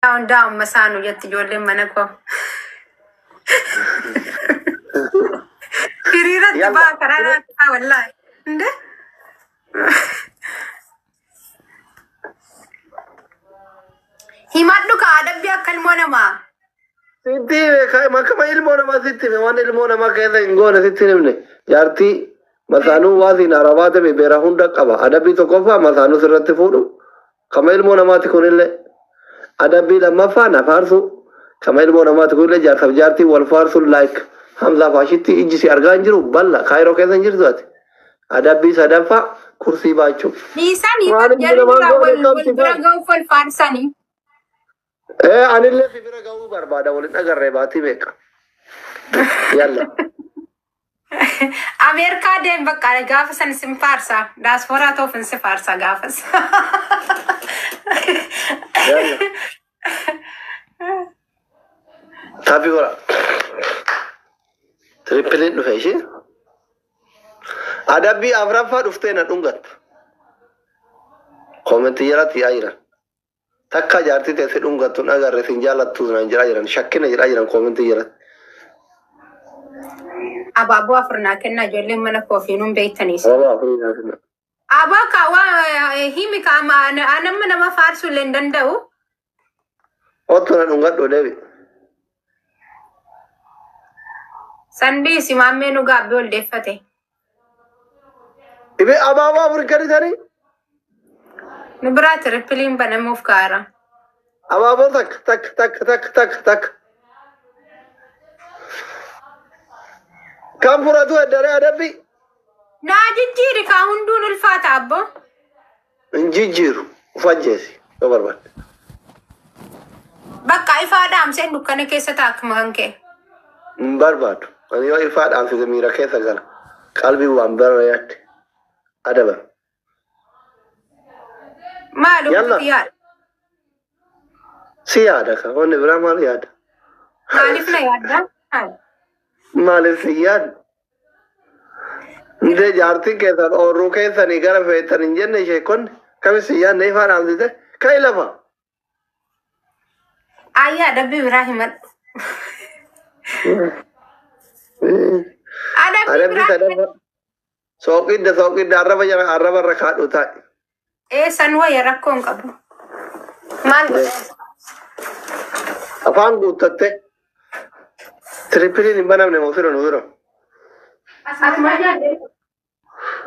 down masano jette ijoolleen mana koo. Hiriiratti baa karaa wallahi. Inde? Himadhu ka adabbii akka ilmoo namaa. Sitti makama ilmoo namaa sitti waan ilmoo namaa keessa hin goone sitti himne jaartii masaanuu waasiin arabaate beera hunda qaba adabbii tokkoffaa masaanuu sirratti fuudhu kama ilmoo namaati kunillee adabbii lammaffaa nafaarsu kama ilmoo namaati kunillee jaarsaaf jaartii wal faarsu like hamzaa faashitti ijji si argaa hin jiru balla kaayiroo keessa hin jirtu ati adabbii sadaffaa kursii baachuu. Niisanii jalbira wal bira ga'u wal faarsanii. Anillee si bira ga'uu barbaada waliin agarree baatii beeka. Yalla. Ameerikaa deem bakka gaafa san sin faarsa daasporaa toofin si faarsa gaafas. Tapi gora. Trippelin dhufe ishee. Adabbii afraffaa dhuftee na dhungattu. Koomentii jalatti yaa jiran. Takka jaartii teessee dhungattuun agarre sin jaalattu naan jedhaa jiran shakkina jedhaa jiran koomentii jalatti. Abaaboo afurnaa kennaa ijoolleen mana koofiinuun beektaniis. Abaaboo afurnaa kennaa. Abaa kaawaa himi kaama anamma nama faarsuu illee hin danda'u. Ottu na dhungadhu deebi. Sandii simaammee nu gaabbii ol deeffate. Ibe abaaboo afur gaditanii? Nu biraa tirippiliin banamuuf gaara. Abaaboo takka. Kan furatu eddaree adabbii? Naa jijjiiri kaa hunduun ulfaata abbo. Hin jijjiiru ufajjeesi yoo barbaadde. Bakka ifaa dhaamseen dukkana keessa taakkuma kan kee. Hin barbaadu. Ani yoo ifaa dhaamsite miira keessa gala. Qalbii waan bara yaadde. Adaba. Maal uffati yaada? Si yaada ka wanni biraa maal yaada? Maaliif na yaadda? Maaliif si yaada? Ndee jaartiin keessan oorruu keessanii gara feetan hin jenne ishee konni kamis si yaadne ifaa dhaamsite ka'i lafa. Ayyaa adabbii biraa himadhu. Adabbii biraa. Sooqidda arraba irra kaadhu taa'e. San wayya rakkoon qabu. Maal godhe? Afaan guuttatte. Tirippiliin hin banamne moo fira nu bira? Akkuma jaadde.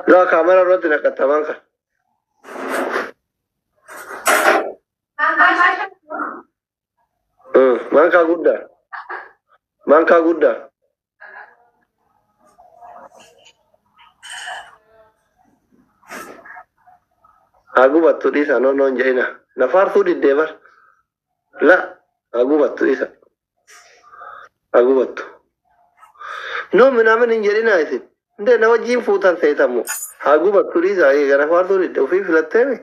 Laa kaamera irratti naqattamaan kan. Mankaa guddaa. Agubattu dhiisa noon jedhina. Nafaarsuu diddee bar. La agubattu dhiisa. Agubattu. No minaamin hin jedhina isin. Ndee na wajjiin fuutan seetamu. Agubattu dhiisa eega nafaarsuu diddee ofii filatteemi.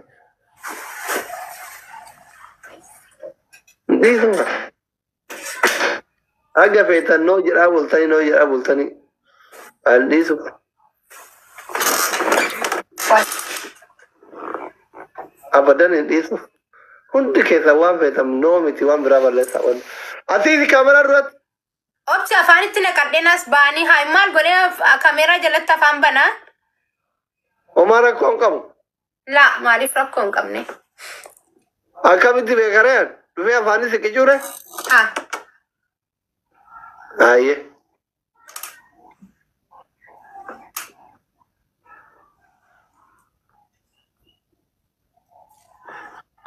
Dhiisuma. Aga feetan noo jedhaa bultanii. Al dhiisu. Abadan hin dhiisu. Hundi keessa waan feetam noo miti waan biraa balleessaa waan. Asiisi kaameraa duratti. Obsi afaanitti naqadheenas ba'anii haa maal godhee kaameraa jalatti afaan banaa? Homaa rakkoo hin qabu. Laa maaliif rakkoo hin qabne? Akkamitti beekareen dhufee afaanis siqicuure? Haa. Ayyee.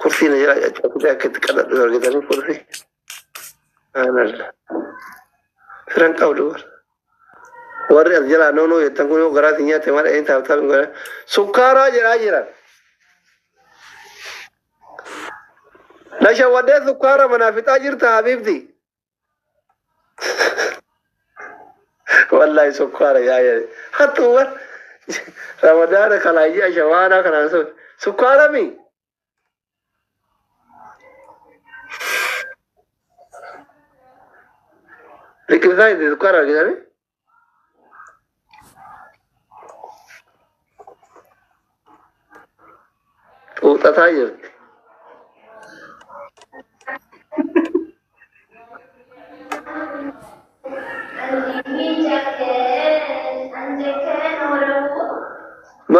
Kursiin jira jechuudha akka itti kadhadhu argatanii kursii. Aanalla. Firan qabdu bara. Warri as jalaa noonoo jettan kun yoo garaa si nyaate maal dhaheen taa'u taa'u godhan. Sukkaaraa jedhaa jiran. Nashawwadee sukkaara manaa fixaa jirta habiibti. Wallahi sukkaara yaa'ee. Hattuuwwan. Ramadaana kalaayii ashawaanaa kanaan sun. Sukkaara mii? Liqimsaa itti sukkaara argitanii? Xuuxataa jirti.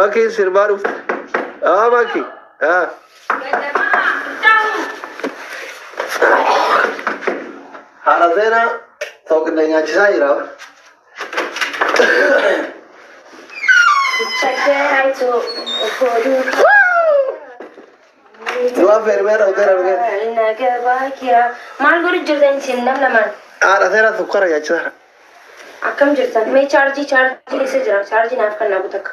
ماكي سيربارو ماكي على زينا فوق الدنيا جزائر دوا فيرمير او ترى ما نقول جردين سنم لما على زينا سكر يا جزائر أكم جرتا मैं चार्जी ऐसे जरा चार्जी नाफ करना अभी तक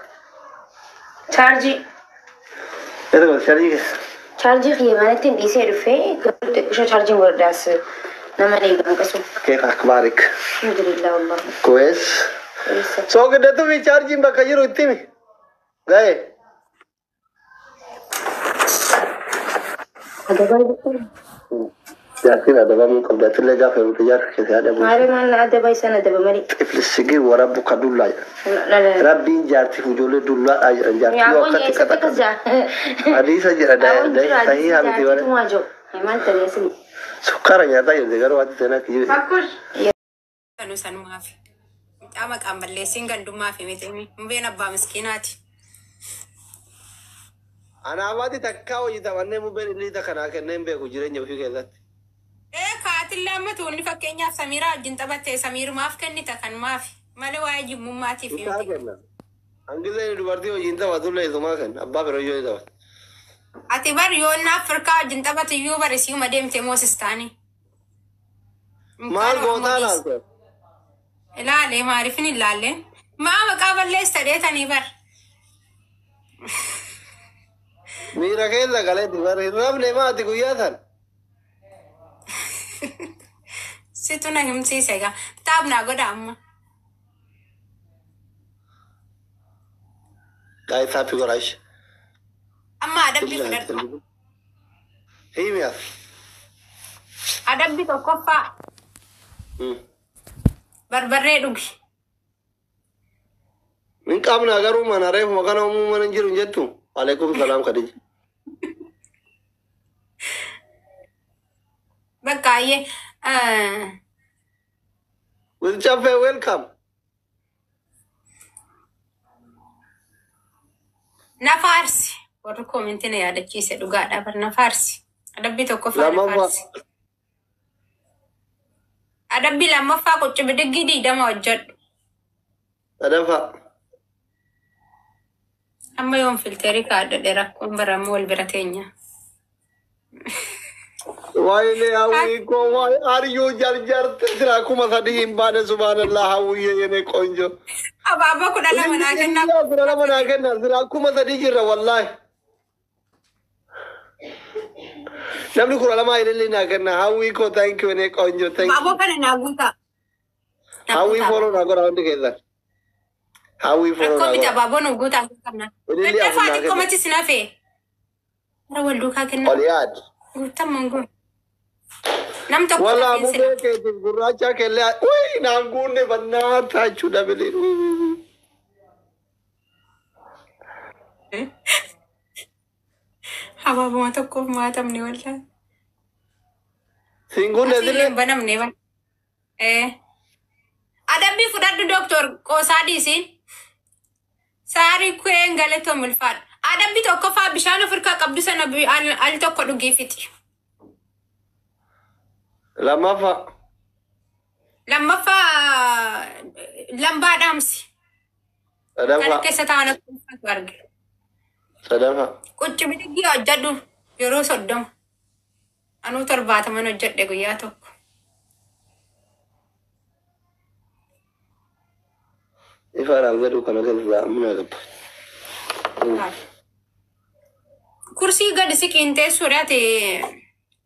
चार्जी ये तो चार्जी है चार्जी की मैंने तीन बीसे रुपए कुछ चार्जिंग वर्ड डास ना मैंने एक का सो كيف أخبارك؟ الحمد لله والله كويس سو كده تو في चार्जिंग بكيرو इतनी गए هذا باي لكن هذا من قبل تلقى في الرجال كذا هذا ماري ما هذا باي سنة ده بمري إفلسجي وربك دولا لا ربي جارتي فجول دولا جارتي يا أبوي وقت يسكت كذا كذا حديث جرا ده صحيح هم تيوان ما جو ما أنت ياسمي سكر يا تايو دكار وقت سنة كذي فكر كانوا سنو ما في أما كان بلسين كان دوما في متمي مبين أبا مسكيناتي أنا أبادي تكاو يتوانى مبين اللي تكنا كنن بيجورين يوفي كذا كاتل لما تقولي فكيني في سميرة جنت بتة سمير ما في كني تكن ما في ما له واجب مماتي في متى أنجزين دوبارتي وجنتا وادولا يزوما كن أبا بروجو يزوما أتبار يوم أفريقيا جنت بتة يو برسيو مدام تموسستاني مال غوتا لالته لا ليه ما عرفني لا ليه ما مقابل ليه استريتني بر ميرا كذا قالت بار رب ne ma ati guya than situna himsi sega tab na goda amma guys happy gorash amma adabbi fadar hey miya adabbi to kofa barbarre dugi min kamna garu mana ref magana mu manan jirun jettu alaikum salam khadija bakaye with chafe welcome na farsi wato comment ne ya dace sai duga da bar na farsi adabbi to kofa na farsi adabbi lamma fa ko tibe digidi da mawjad adafa amma yon filteri ka da dera ko baramu wal biratenya waile awi ko wai are you jar tira kuma sadi himbane subhanallah hawi yene konjo ababa ku dala mana ganna ku dala mana ganna tira kuma sadi jirra wallahi namni ku dala mai lele na ganna hawi ko thank you ne konjo thank you babo kana na guta hawi follow na gora onde keza hawi follow ko bita babo no guta kana da fati ko mati sinafe rawal duka kana oliyad guta mango nam to wala mu be ke guracha ke le oi na gunne banna tha chuda bele hawa mo to ko matam ni wala singun ne dile banam ne wala adabbi fudaddu doctor ko sadi sin sari ku engale to mulfad adabbi to ko fa bishano furka qabdu sana bi al to ko dugi fiti lama fa lamba damsi adafa kan kesa tawana ko warge adafa kuccu bidigi ajadu yoro soddom anu torbata mano jadde go ya tokko ifara ngadu kana kaza muna gaba kursi gad sikinte surate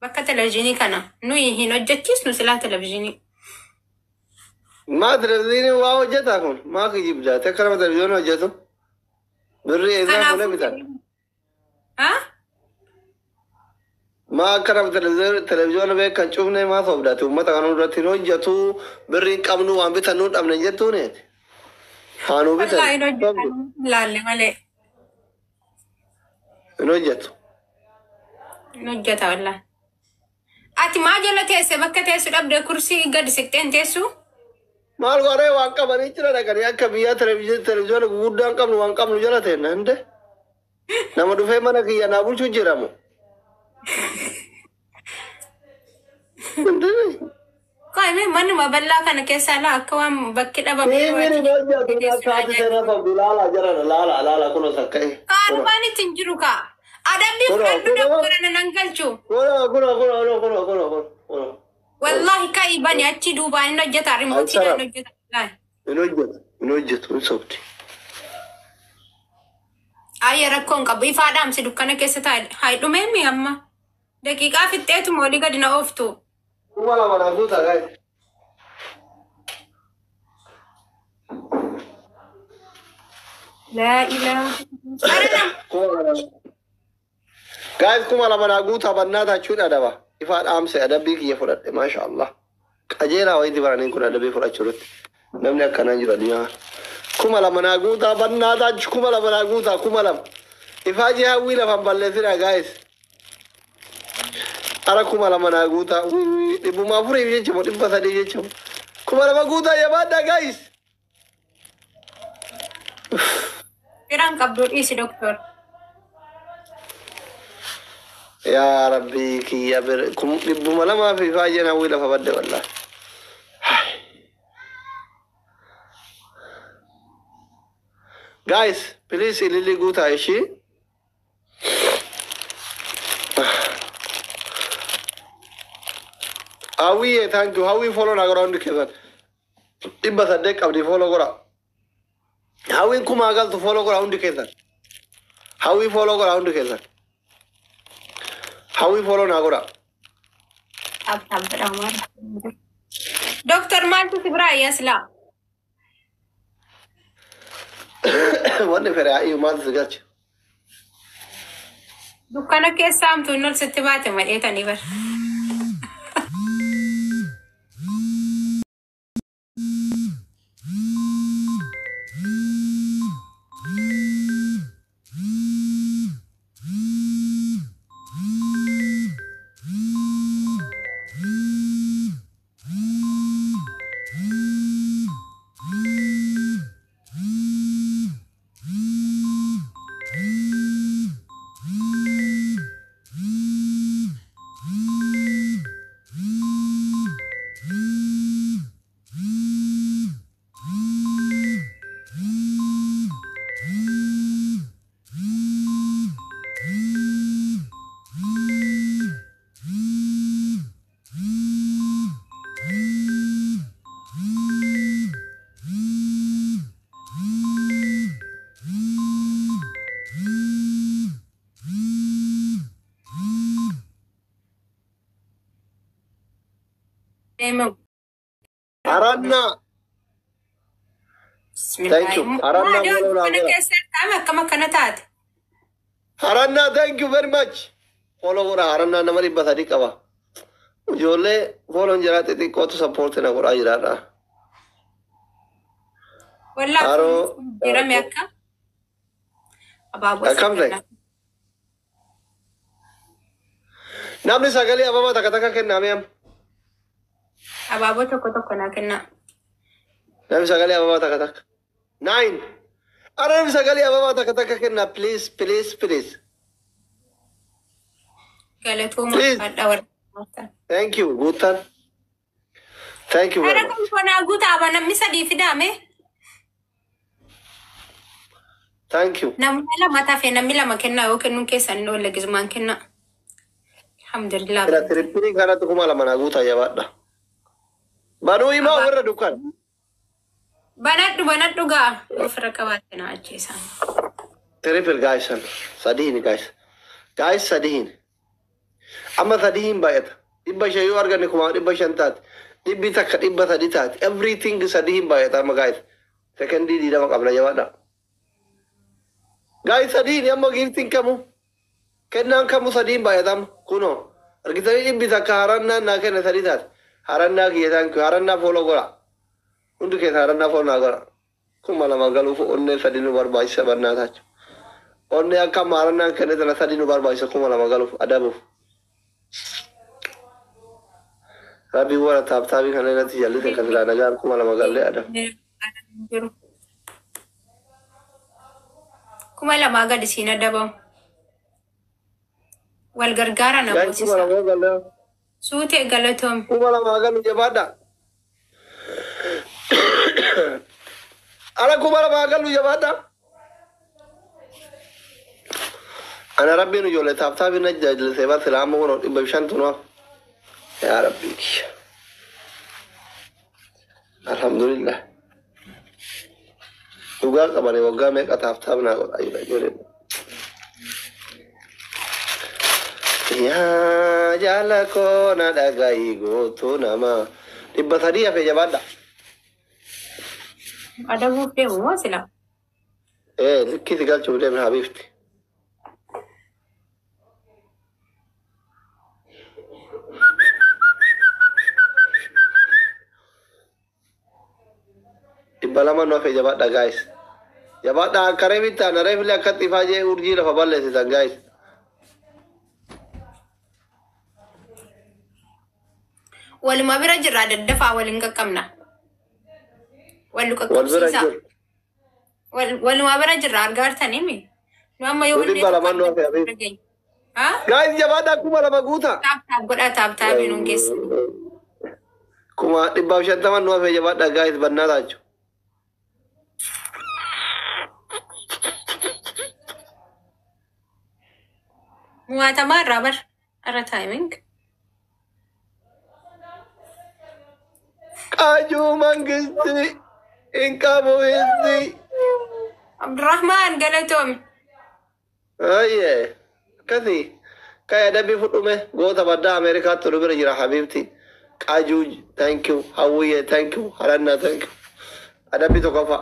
bakka televizhini kana nui hino jachis nu sila televizhini ma televizhini wa wajata kun ma ki jib jate kara televizhini wajato birri eza kone bitan ha ma kara televizhini be kan chufne ma sobdatu mata kanu rati no jatu birri kamnu wa bitan nu amne jatu ne hanu bitan wallahi no jatu lalle male no jatu no jata wallahi ati ma jala tese bakka tesu dabde kursi gad sikten tesu maal waree waan qabanii jira dhaqanii akka biyyaa televiziyoona guguddaan qabnu waan qabnu jala ta'e nande nama dhufee mana kiyya naa bulchuu jiramu. Kau manuma bal'aa kana keessaa laa akka waan bakki dhabame. Laala kuno sakka'e. Kaarubaan ittiin jiru kaa. Adabbii fudhadhu doktora nan galchu. Kuno. Wallahi kai bani achi duubaan hin hojjeta rimootiidhaan hojjeta. Hin hojjetu hin sobdi. Ayya rakkoon qabu ifaa dhaamsi dukkana keessa taa'e haidhumee mi amma daqiiqaa fixxeetu moolii gadi na ooftu. Kuma lama na guuta guys. La ilaha. Guys kuma lama na guuta bannaata jechuudha daba. Ifaa dhaamse adabbii kiyya fudhadhe maasha Allah. Qajeelaa wayiiti baraniin kun adabbii fudhachuu irratti. Namni akkanaa jira addunyaa. Kuma lama na guuta bannaata kuma lama na guuta kuma lama. Ifaa jee hawwii lafan balleessina guys. Ara kuma lama na guuta. Dhibbuma afurii jechamu dhibba sadii jechamu. Kuma lama guuta jabaadha guys. Firaan qabduu dhiisi doktor. Yaa Rabbi kiyya dhibbuma lamaa fi ifaa jee hawwii lafa badde wallahi. Guys, please ilili guuta ishii. Hawwii thank you. Hawwii follow na gora hundi keessan. Dhibba saddeet qabdi follow gora. Hawwiin kuma agaltu follow gora hundi keessan. Hawwii follow gora hundi keessan. Hawwii follow na gora. Ab ramar. Doktor maaltu si biraa yasla. Wanni fere ayyu maal sigachi. Dukkana keessa amtu nol sitti baate madheetanii bar. Aranna. Thank you. Aranna Aranna, thank you very much. Follow gora Aranna namari basadi kaba. Jole follow jirate ti koto support na gora jirara. Wallahi jira me akka. Ababu. Akam sai. Namni sagali ababa takataka kenna mem. Ababu tokko na kenna. Namni sagali ababa takataka. 9. Namni sagali ababa takataka kenna please. Galatuma fadha war. Thank you, Gutan. Thank you very Ara much. kun kona guta abana misadi fidame. Thank you. Namila mata fe namila makenna o kennu kesan no legizman kenna. Alhamdulillah. Kira tripini kana tu kuma lamana guta ya badda. Banu ima warra dukan. Banaddu ga ofra kawatina ajesa. Triple guys san. Sadihin guys. Guys sadihin. Amma sadihin bayat. Ibba shayu argane kuma ibba shantat. Ibbi takka ibba saditat. Everything sadihin bayat amma guys. Second di dama qabla ya badda. Guys sadihin amma gifting kamu. Kennan kamu sadihin bayat am kuno. Argitani ibbi takka haranna na kenna saditat. Haranna ki thank you. Haranna follow gora. Undu ke haranna follow na gora. Kuma lama galu fo onne sadinu barbaisa barna tach. Onne akka haranna kenna tana sadinu barbaisa kuma lama galu adabu. Rabbi wara taabtaabii kana irratti jallise kan silaa nagaan kuma lama gallee ada. Kuma lama gadi siin adabamu. Wal gargaara na Guys, kuma boosisa. lama gallee. Suutee galatoom. Kuma lama galu jabaadha. Ala kuma lama galu jabaadha. Ana Rabbiin ijoollee taabtaabii na jallise bara silaa amma kun dhibba bishaan tunuuf. Ya Rabbi. Alhamdulillah. Dhugaa qabane waggaa meeqa taabtaab naa godha ijoolleen. Yaa jaala koo na dhagahi gootu nama. Dhibba sadii hafe jabaadha. Adabuuf deemu moo sila? Likkisi galchuuf deemne habiifti. Dhibba lama nu hafe jabaadha guys. Jabaadha akka reebitta na reefillee akkatti ifaa jee urjii lafa balleessisan guys. Waluma bira jirra daddafaa waliin qaqqabna. Wallu Wal bira qaqqabsiisa. jiru. Waluma bira jirra argaartanii mi? Nu amma yoo Dhibba lama nu hafe habiif. Haa? Guys jabaadha kuma lama guuta. Taaptaap godhaa taaptaabii nuun geessa. Kuma dhibba shantama nu hafe jabaadha guys bannaa taachu. Muwaatamaa irraa bar. Irra taayiming. Qaajuu mangisti hin qabu hindi. Abdurrahmaan galatoomi. Ayyee akkasii kaya dabbii fudhume goota baddaa Ameerikaatti nu bira jira habiibti. Qaajuu thank you hawwiyyee thank you harannaa thank you. Adabbii tokkoffaa.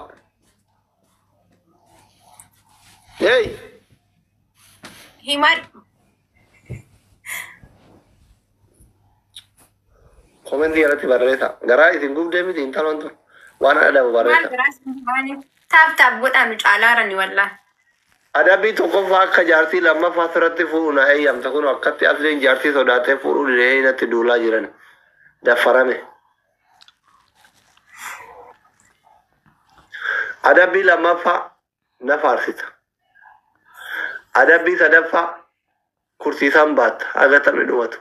Hey Himaadh. komentii irratti barreessa. Garaa isin gubdee miti intalan tun waan adabu Maal barreessa. biraas hin baane. Taaptaap godhaa nu caalaarani wallaan. Adabbii tokkoffaa akka jaartii lammaffaa asirratti fuudhu na eeyyamta kun akkatti asliin jaartii sodaatee fuudhuu didee natti duulaa jiran daffarame. Adabbii lammaffaa na faarsita. Adabbii sadaffaa kursiisaan baatta haga taphni dhumatu.